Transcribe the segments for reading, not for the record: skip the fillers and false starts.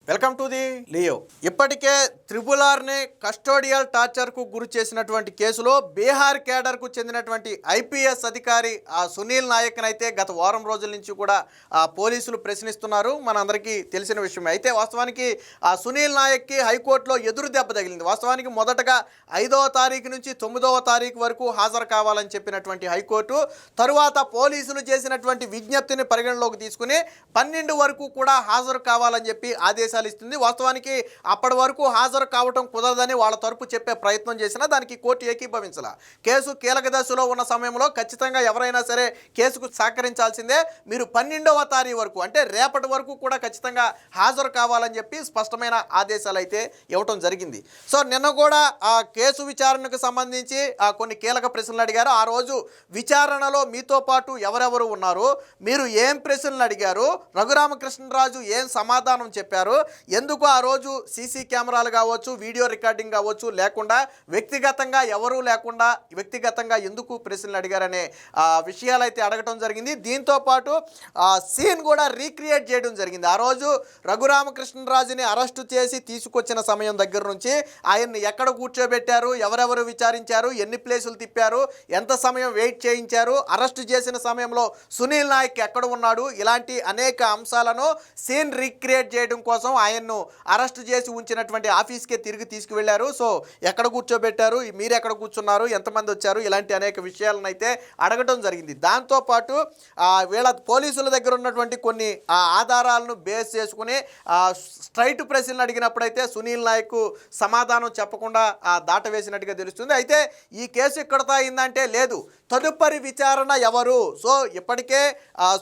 Welcome to the Leo. ఇప్పటికే triple ఆర్ని custodial టార్చర్కు గురి చేసినటువంటి కేసులో బీహార్ కేడర్కు చెందినటువంటి ఐపీఎస్ అధికారి సునీల్ నాయక్ని అయితే గత వారం రోజుల నుంచి కూడా పోలీసులు ప్రశ్నిస్తున్నారు. మనందరికీ తెలిసిన విషయమే. అయితే వాస్తవానికి సునీల్ నాయక్కి హైకోర్టులో ఎదురు దెబ్బ తగిలింది. వాస్తవానికి మొదటగా 5వ తారీఖు నుంచి 9వ తారీఖు వరకు హాజరు కావాలని చెప్పినటువంటి హైకోర్టు తరువాత పోలీసులు చేసినటువంటి విజ్ఞప్తిని పరిగణలోకి తీసుకుని 12 వరకు కూడా హాజరు కావాలని చెప్పి ఆదేశాలు ఇస్తుంది. వాస్తవానికి అప్పటి వరకు హాజరు కావటం కుదరదని వాళ్ళ తరపు చెప్పే ప్రయత్నం చేసినా దానికి కోర్టు ఏకీభవించాల. కేసు కీలక దశలో ఉన్న సమయంలో ఖచ్చితంగా ఎవరైనా సరే కేసుకు సహకరించాల్సిందే. మీరు 12వ తారీఖు వరకు అంటే రేపటి వరకు కూడా ఖచ్చితంగా హాజరు కావాలని చెప్పి స్పష్టమైన ఆదేశాలు అయితే ఇవ్వటం జరిగింది. సో నిన్న కూడా ఆ కేసు విచారణకు సంబంధించి కొన్ని కీలక ప్రశ్నలు అడిగారు. ఆ రోజు విచారణలో మీతో పాటు ఎవరెవరు ఉన్నారు, మీరు ఏం ప్రశ్నలు అడిగారు, రఘురామకృష్ణరాజు ఏం సమాధానం చెప్పారు, ఎందుకు ఆ రోజు సీసీ కెమెరాలు కావచ్చు, వీడియో రికార్డింగ్ కావచ్చు లేకుండా వ్యక్తిగతంగా ఎవరూ లేకుండా వ్యక్తిగతంగా ఎందుకు ప్రశ్నలు అడిగారనే విషయాలు అయితే అడగటం జరిగింది. దీంతో పాటు సీన్ కూడా రీక్రియేట్ చేయడం జరిగింది. ఆ రోజు రఘురామకృష్ణరాజుని అరెస్టు చేసి తీసుకొచ్చిన సమయం దగ్గర నుంచి ఆయన్ని ఎక్కడ కూర్చోబెట్టారు, ఎవరెవరు విచారించారు, ఎన్ని ప్లేసులు తిప్పారు, ఎంత సమయం వెయిట్ చేయించారు, అరెస్టు చేసిన సమయంలో సునీల్ నాయక్ ఎక్కడ ఉన్నాడు, ఇలాంటి అనేక అంశాలను సీన్ రీక్రియేట్ చేయడం కోసం ఆయన్ను అరెస్ట్ చేసి ఉంచినటువంటి ఆఫీస్కే తిరిగి తీసుకువెళ్లారు. సో ఎక్కడ కూర్చోబెట్టారు, మీరు ఎక్కడ కూర్చున్నారు, ఎంతమంది వచ్చారు, ఇలాంటి అనేక విషయాలను అయితే అడగటం జరిగింది. దాంతోపాటు వీళ్ళ పోలీసుల దగ్గర ఉన్నటువంటి కొన్ని ఆధారాలను బేస్ చేసుకుని స్ట్రైట్ ప్రశ్నలు అడిగినప్పుడైతే సునీల్ నాయక్ సమాధానం చెప్పకుండా దాటవేసినట్టుగా తెలుస్తుంది. అయితే ఈ కేసు ఇక్కడతో అయిందంటే లేదు, తదుపరి విచారణ ఎవరు? సో ఇప్పటికే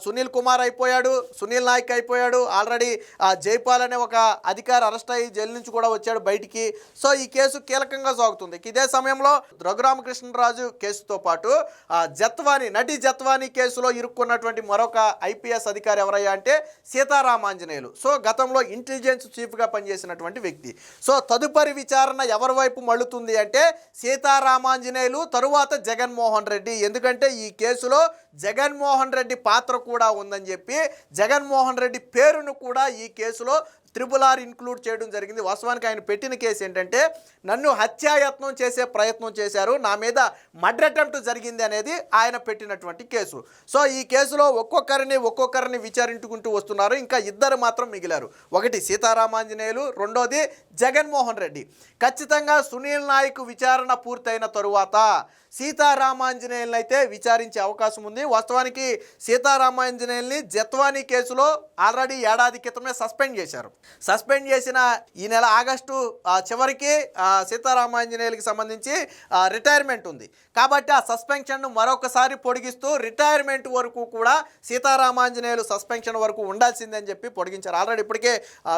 సునీల్ కుమార్ అయిపోయాడు, సునీల్ నాయక్ అయిపోయాడు, ఆల్రెడీ జైపాల్ అనే ఒక అధికారి అరెస్ట్ అయ్యి జైలు నుంచి కూడా వచ్చాడు బయటికి. సో ఈ కేసు కీలకంగా సాగుతుంది. ఇదే సమయంలో రఘురామకృష్ణరాజు కేసుతో పాటు నటి జత్వానీ కేసులో ఇరుక్కున్నటువంటి మరొక ఐపీఎస్ అధికారి ఎవరయ్యా అంటే సీతారామాంజనేయులు. సో గతంలో ఇంటెలిజెన్స్ చీఫ్గా పనిచేసినటువంటి వ్యక్తి. సో తదుపరి విచారణ ఎవరి వైపు మళ్ళుతుంది అంటే సీతారామాంజనేయులు, తరువాత జగన్మోహన్ రెడ్డి. ఎందుకంటే ఈ కేసులో జగన్మోహన్ రెడ్డి పాత్ర కూడా ఉందని చెప్పి జగన్మోహన్ రెడ్డి పేరును కూడా ఈ కేసులో త్రిబుల్ ఆర్ ఇంక్లూడ్ చేయడం జరిగింది. వాస్తవానికి ఆయన పెట్టిన కేసు ఏంటంటే నన్ను హత్యాయత్నం చేసే ప్రయత్నం చేశారు, నా మీద మర్డర్ అటెంప్ట్ జరిగింది అనేది ఆయన పెట్టినటువంటి కేసు. సో ఈ కేసులో ఒక్కొక్కరిని విచారించుకుంటూ వస్తున్నారు. ఇంకా ఇద్దరు మాత్రం మిగిలారు. ఒకటి సీతారామాంజనేయులు, రెండోది జగన్మోహన్ రెడ్డి. ఖచ్చితంగా సునీల్ నాయక్ విచారణ పూర్తయిన తరువాత సీతారామాంజనేయులను అయితే విచారించే అవకాశం ఉంది. వాస్తవానికి సీతారామాంజనేయుల్ని జత్వానీ కేసులో ఆల్రెడీ ఏడాది క్రితమే సస్పెండ్ చేశారు. సస్పెండ్ చేసిన ఈ నెల ఆగస్టు చివరికి సీతారామాంజనేయులకి సంబంధించి రిటైర్మెంట్ ఉంది. కాబట్టి ఆ సస్పెన్షన్ను మరొకసారి పొడిగిస్తూ రిటైర్మెంట్ వరకు కూడా సీతారామాంజనేయులు సస్పెన్షన్ వరకు ఉండాల్సిందని చెప్పి పొడిగించారు. ఆల్రెడీ ఇప్పటికే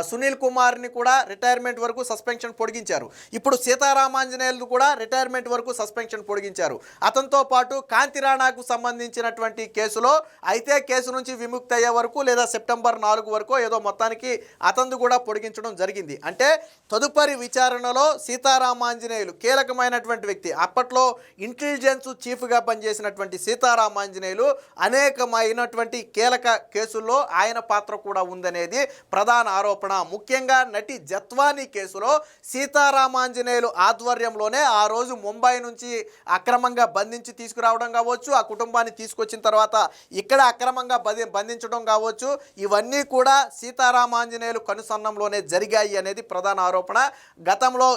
సునీల్ కుమార్ని కూడా రిటైర్మెంట్ వరకు సస్పెన్షన్ పొడిగించారు. ఇప్పుడు సీతారామాంజనేయులు కూడా రిటైర్మెంట్ వరకు సస్పెన్షన్ పొడిగించారు. అతనితో పాటు కాంతిరాణాకు సంబంధించినటువంటి కేసులో అయితే కేసు నుంచి విముక్తి అయ్యే వరకు లేదా సెప్టెంబర్ 4 వరకు ఏదో మొత్తానికి అతను కూడా పొడిగించడం జరిగింది. అంటే తదుపరి విచారణలో సీతారామాంజనేయులు కీలకమైనటువంటి వ్యక్తి. అప్పట్లో ఇంటెలిజెన్స్ చీఫ్గా పనిచేసినటువంటి సీతారామాంజనేయులు అనేకమైనటువంటి కీలక కేసుల్లో ఆయన పాత్ర కూడా ఉందనేది ప్రధాన ఆరోపణ. ముఖ్యంగా నటి జత్వానీ కేసులో సీతారామాంజనేయులు ఆధ్వర్యంలోనే ఆ రోజు ముంబై నుంచి అక్రమంగా బంధించి తీసుకురావడం కావచ్చు, ఆ కుటుంబాన్ని తీసుకొచ్చిన తర్వాత ఇక్కడ అక్రమంగా బంధించడం కావచ్చు, ఇవన్నీ కూడా సీతారామాంజనేయులు కనుసన్నంలోనే జరిగాయి అనేది ప్రధాన ఆరోపణ. గతంలో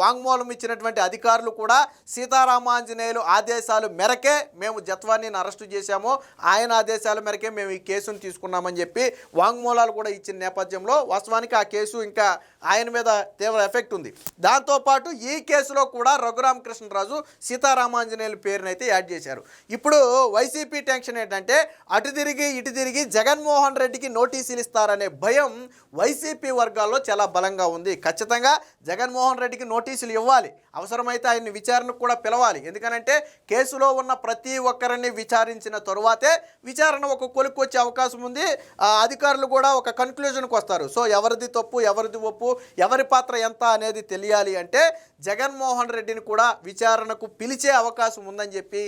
వాంగ్మూలం ఇచ్చినటువంటి అధికారులు కూడా సీతారామాంజనేయులు ఆదేశాల మేరకే మేము జత్వానీని అరెస్టు చేశాము, ఆయన ఆదేశాల మేరకే మేము ఈ కేసును తీసుకున్నామని చెప్పి వాంగ్మూలాలు కూడా ఇచ్చిన నేపథ్యంలో వాస్తవానికి ఆ కేసు ఇంకా ఆయన మీద తీవ్ర ఎఫెక్ట్ ఉంది. దాంతోపాటు ఈ కేసులో కూడా రఘురామకృష్ణరాజు సీతారామాంజనేయుల పేరునైతే యాడ్ చేశారు. ఇప్పుడు వైసీపీ టెన్షన్ ఏంటంటే అటు తిరిగి ఇటు తిరిగి జగన్మోహన్ రెడ్డికి నోటీసులు ఇస్తారనే భయం వైసీపీ వర్గాల్లో చాలా బలంగా ఉంది. ఖచ్చితంగా జగన్మోహన్ రెడ్డికి నోటీసులు ఇవ్వాలి, అవసరమైతే ఆయన్ని విచారణకు కూడా పిలవాలి. ఎందుకనంటే కేసులో ఉన్న ప్రతి ఒక్కరిని విచారించిన తరువాతే విచారణ ఒక కొలిక్కి వచ్చే అవకాశం ఉంది. అధికారులు కూడా ఒక కన్క్లూజన్కి వస్తారు. సో ఎవరిది తప్పు ఎవరిది ఒప్పు, ఎవరి పాత్ర ఎంత అనేది తెలియాలి అంటే జగన్మోహన్ రెడ్డిని కూడా విచారణకు పిలిచే అవకాశం ఉందని చెప్పి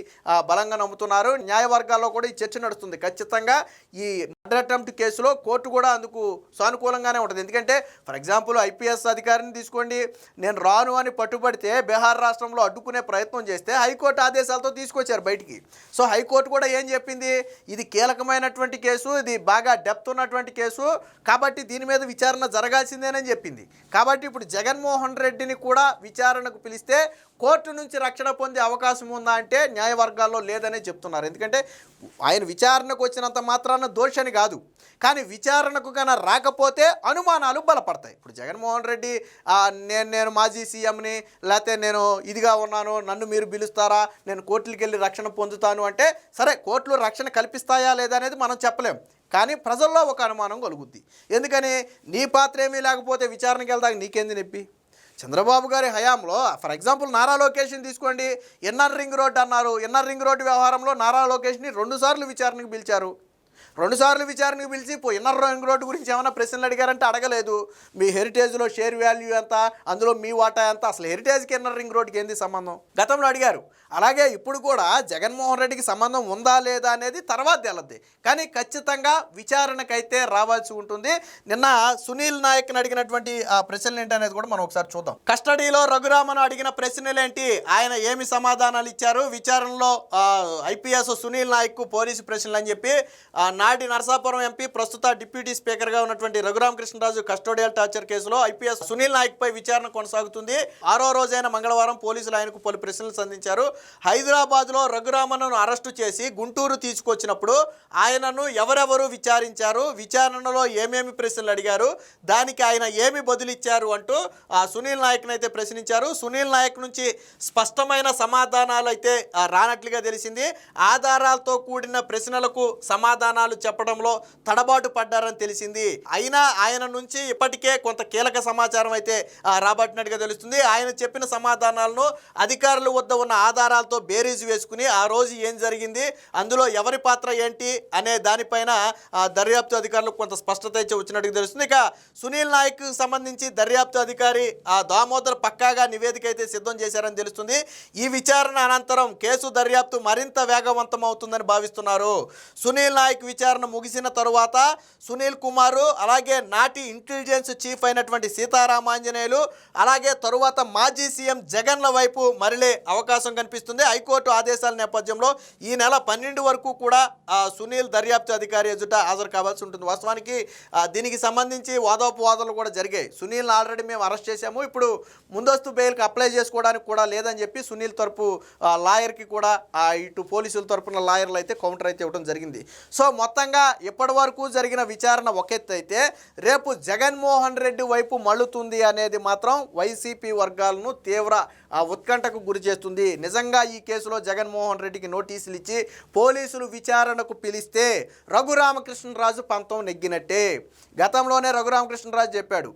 బలంగా నమ్ముతున్నారు. న్యాయవర్గాల్లో కూడా ఈ చర్చ నడుస్తుంది. ఖచ్చితంగా ఈ మర్డర్ అటెంప్ట్ కేసులో కోర్టు కూడా అందుకు సానుకూలంగానే ఉంటుంది. ఎందుకంటే ఫర్ ఎగ్జాంపుల్ ఐపీఎస్ అధికారిని తీసుకోండి, నేను రాను అని పట్టుబడితే బీహార్ రాష్ట్రంలో అడ్డుకునే ప్రయత్నం చేస్తే హైకోర్టు ఆదేశాలతో తీసుకొచ్చారు బయటికి. సో హైకోర్టు కూడా ఏం చెప్పింది, ఇది కీలకమైనటువంటి కేసు, ఇది బాగా డెప్త్ ఉన్నటువంటి కేసు, కాబట్టి దీని మీద విచారణ జరగాల్సిందేనని చెప్పింది. కాబట్టి ఇప్పుడు జగన్మోహన్ రెడ్డిని కూడా విచారణకు పిలిస్తే కోర్టు నుంచి రక్షణ పొందే అవకాశం ఉందా అంటే న్యాయవర్గాల్లో లేదనే చెప్తున్నారు. ఎందుకంటే ఆయన విచారణకు వచ్చినంత మాత్రాన దోషని కాదు, కానీ విచారణకు కన్నా రాకపోతే అనుమానాలు బలపడతాయి. ఇప్పుడు జగన్మోహన్ రెడ్డి నేను మాజీ సీఎంని, లేకపోతే నేను ఇదిగా ఉన్నాను, నన్ను మీరు పిలుస్తారా, నేను కోర్టులకు వెళ్ళి రక్షణ పొందుతాను అంటే సరే, కోర్టులు రక్షణ కల్పిస్తాయా లేదా అనేది మనం చెప్పలేం, కానీ ప్రజల్లో ఒక అనుమానం కలుగుద్ది. ఎందుకని నీ పాత్ర ఏమీ లేకపోతే విచారణకి వెళ్దాక నీకేంది నొప్పి? చంద్రబాబు గారి హయాంలో ఫర్ ఎగ్జాంపుల్ నారా లోకేష్ని తీసుకోండి, ఇన్నర్ రింగ్ రోడ్ అన్నారు. ఇన్నర్ రింగ్ రోడ్డు వ్యవహారంలో నారా లోకేష్ని 2 సార్లు విచారణకు పిలిచారు. 2 సార్లు విచారణకు పిలిచి ఇన్నర్ రింగ్ రోడ్డు గురించి ఏమైనా ప్రశ్నలు అడిగారంటే అడగలేదు. మీ హెరిటేజ్లో షేర్ వాల్యూ ఎంత, అందులో మీ వాటా ఎంత, అసలు హెరిటేజ్కి ఇన్నర్ రింగ్ రోడ్డుకి ఏంది సంబంధం, గతంలో అడిగారు. అలాగే ఇప్పుడు కూడా జగన్మోహన్ రెడ్డికి సంబంధం ఉందా లేదా అనేది తర్వాత తేలద్ది, కానీ ఖచ్చితంగా విచారణకైతే రావాల్సి ఉంటుంది. నిన్న సునీల్ నాయక్ని అడిగినటువంటి ప్రశ్నలు ఏంటనేది కూడా మనం ఒకసారి చూద్దాం. కస్టడీలో రఘురామను అడిగిన ప్రశ్నలేంటి, ఆయన ఏమి సమాధానాలు ఇచ్చారు, విచారణలో ఐపీఎస్ సునీల్ నాయక్ పోలీసు ప్రశ్నలు అని చెప్పి నాటి నరసాపురం ఎంపీ, ప్రస్తుత డిప్యూటీ స్పీకర్గా ఉన్నటువంటి రఘురామకృష్ణరాజు కస్టోడియల్ టార్చర్ కేసులో ఐపీఎస్ సునీల్ నాయక్ పై విచారణ కొనసాగుతుంది. 6వ రోజైన మంగళవారం పోలీసులు ఆయనకు పలు ప్రశ్నలు సంధించారు. హైదరాబాద్లో రఘురామను అరెస్టు చేసి గుంటూరు తీసుకొచ్చినప్పుడు ఆయనను ఎవరెవరు విచారించారు, విచారణలో ఏమేమి ప్రశ్నలు అడిగారు, దానికి ఆయన ఏమి బదులిచ్చారు అంటూ సునీల్ నాయక్ని అయితే ప్రశ్నించారు. సునీల్ నాయక్ నుంచి స్పష్టమైన సమాధానాలు అయితే రానట్లుగా తెలిసింది. ఆధారాలతో కూడిన ప్రశ్నలకు సమాధానాలు చెప్పడంలో తడబాటు పడ్డారని తెలిసింది. అయినా ఆయన నుంచి ఇప్పటికే కొంత కీలక సమాచారం అయితే రాబట్టినట్టుగా తెలుస్తుంది. ఆయన చెప్పిన సమాధానాలను అధికారుల వద్ద ఉన్న ఆధారాలతో బేరీజు వేసుకుని ఆ రోజు ఏం జరిగింది, అందులో ఎవరి పాత్ర ఏంటి అనే దానిపైన దర్యాప్తు అధికారులకు కొంత స్పష్టత అయితే వచ్చినట్టుగా తెలుస్తుంది. ఇక సునీల్ నాయక్ సంబంధించి దర్యాప్తు అధికారి దామోదర్ పక్కాగా నివేదిక అయితే సిద్ధం చేశారని తెలుస్తుంది. ఈ విచారణ అనంతరం కేసు దర్యాప్తు మరింత వేగవంతం అవుతుందని భావిస్తున్నారు. సునీల్ నాయక్ విచారణ ముగిసిన తరువాత సునీల్ కుమార్, అలాగే నాటి ఇంటెలిజెన్స్ చీఫ్ అయినటువంటి సీతారామాంజనేయులు, అలాగే తరువాత మాజీ సీఎం జగన్ల వైపు మరలే అవకాశం కనిపిస్తుంది. హైకోర్టు ఆదేశాల నేపథ్యంలో ఈ నెల 12 వరకు కూడా సునీల్ దర్యాప్తు అధికారి ఎదుట హాజరు కావాల్సి ఉంటుంది. వాస్తవానికి దీనికి సంబంధించి వాదోపవాదాలు కూడా జరిగాయి. సునీల్ని ఆల్రెడీ మేము అరెస్ట్ చేశాము, ఇప్పుడు ముందస్తు బెయిల్కి అప్లై చేసుకోవడానికి కూడా లేదని చెప్పి సునీల్ తరపు లాయర్కి కూడా ఇటు పోలీసుల తరపున లాయర్లు అయితే కౌంటర్ అయితే ఇవ్వడం జరిగింది. సో మొత్తంగా ఇప్పటి వరకు జరిగిన విచారణ ఒక ఎత్తు అయితే, రేపు జగన్మోహన్ రెడ్డి వైపు మళ్ళుతుంది అనేది మాత్రం వైసీపీ వర్గాలను తీవ్ర ఉత్కంఠకు గురి చేస్తుంది. నిజంగా ఈ కేసులో జగన్మోహన్ రెడ్డికి నోటీసులు ఇచ్చి పోలీసులు విచారణకు పిలిస్తే రఘురామకృష్ణరాజు పంతం నెగ్గినట్టే. గతంలోనే రఘురామకృష్ణరాజు చెప్పాడు,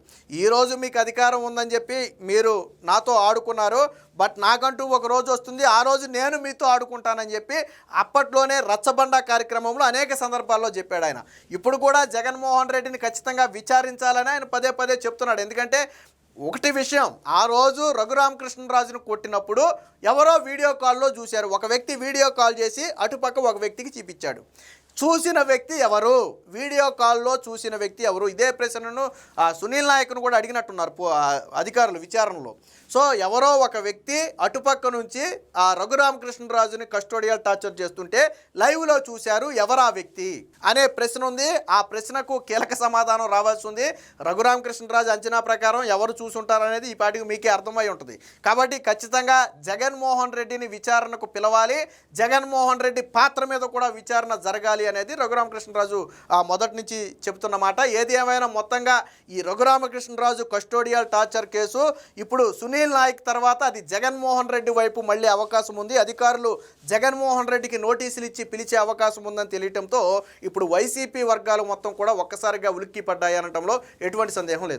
ఈరోజు మీకు అధికారం ఉందని చెప్పి మీరు నాతో ఆడుకున్నారు, బట్ నాకంటూ ఒక రోజు వస్తుంది, ఆ రోజు నేను మీతో ఆడుకుంటానని చెప్పి అప్పట్లోనే రచ్చబండ కార్యక్రమంలో అనేక సందర్భాల్లో చెప్పాడు ఆయన. ఇప్పుడు కూడా జగన్మోహన్ రెడ్డిని ఖచ్చితంగా విచారించాలని ఆయన పదే పదే చెప్తున్నాడు. ఎందుకంటే ఒకటి విషయం, ఆ రోజు రఘురామకృష్ణరాజును కొట్టినప్పుడు ఎవరో వీడియో కాల్లో చూశారు. ఒక వ్యక్తి వీడియో కాల్ చేసి అటుపక్క ఒక వ్యక్తికి చూపించాడు. చూసిన వ్యక్తి ఎవరు, వీడియో కాల్లో చూసిన వ్యక్తి ఎవరు, ఇదే ప్రశ్నను సునీల్ నాయక్ను కూడా అడిగినట్టున్నారు అధికారులు విచారణలో. సో ఎవరో ఒక వ్యక్తి అటుపక్క నుంచి రఘురామకృష్ణరాజుని కస్టోడియల్ టార్చర్ చేస్తుంటే లైవ్లో చూశారు, ఎవరా వ్యక్తి అనే ప్రశ్న ఉంది. ఆ ప్రశ్నకు కీలక సమాధానం రావాల్సి ఉంది. రఘురామకృష్ణరాజు అంచనా ప్రకారం ఎవరు చూసుంటారనేది ఈ పాటికి మీకే అర్థమై ఉంటుంది. కాబట్టి ఖచ్చితంగా జగన్మోహన్ రెడ్డిని విచారణకు పిలవాలి, జగన్మోహన్ రెడ్డి పాత్ర మీద కూడా విచారణ జరగాలి అనేది రఘురామకృష్ణరాజు మొదటి నుంచి చెబుతున్న మాట. ఏది ఏమైనా మొత్తంగా ఈ రఘురామకృష్ణరాజు కస్టోడియల్ టార్చర్ కేసు ఇప్పుడు సునీల్ నాయక్ తర్వాత అది జగన్మోహన్ రెడ్డి వైపు మళ్ళీ అవకాశం ఉంది. అధికారులు జగన్మోహన్ రెడ్డికి నోటీసులు ఇచ్చి పిలిచే అవకాశం ఉందని తెలియటంతో ఇప్పుడు వైసీపీ వర్గాలు మొత్తం కూడా ఒక్కసారిగా ఉలిక్కి పడ్డాయి అనటంలో ఎటువంటి సందేహం లేదు.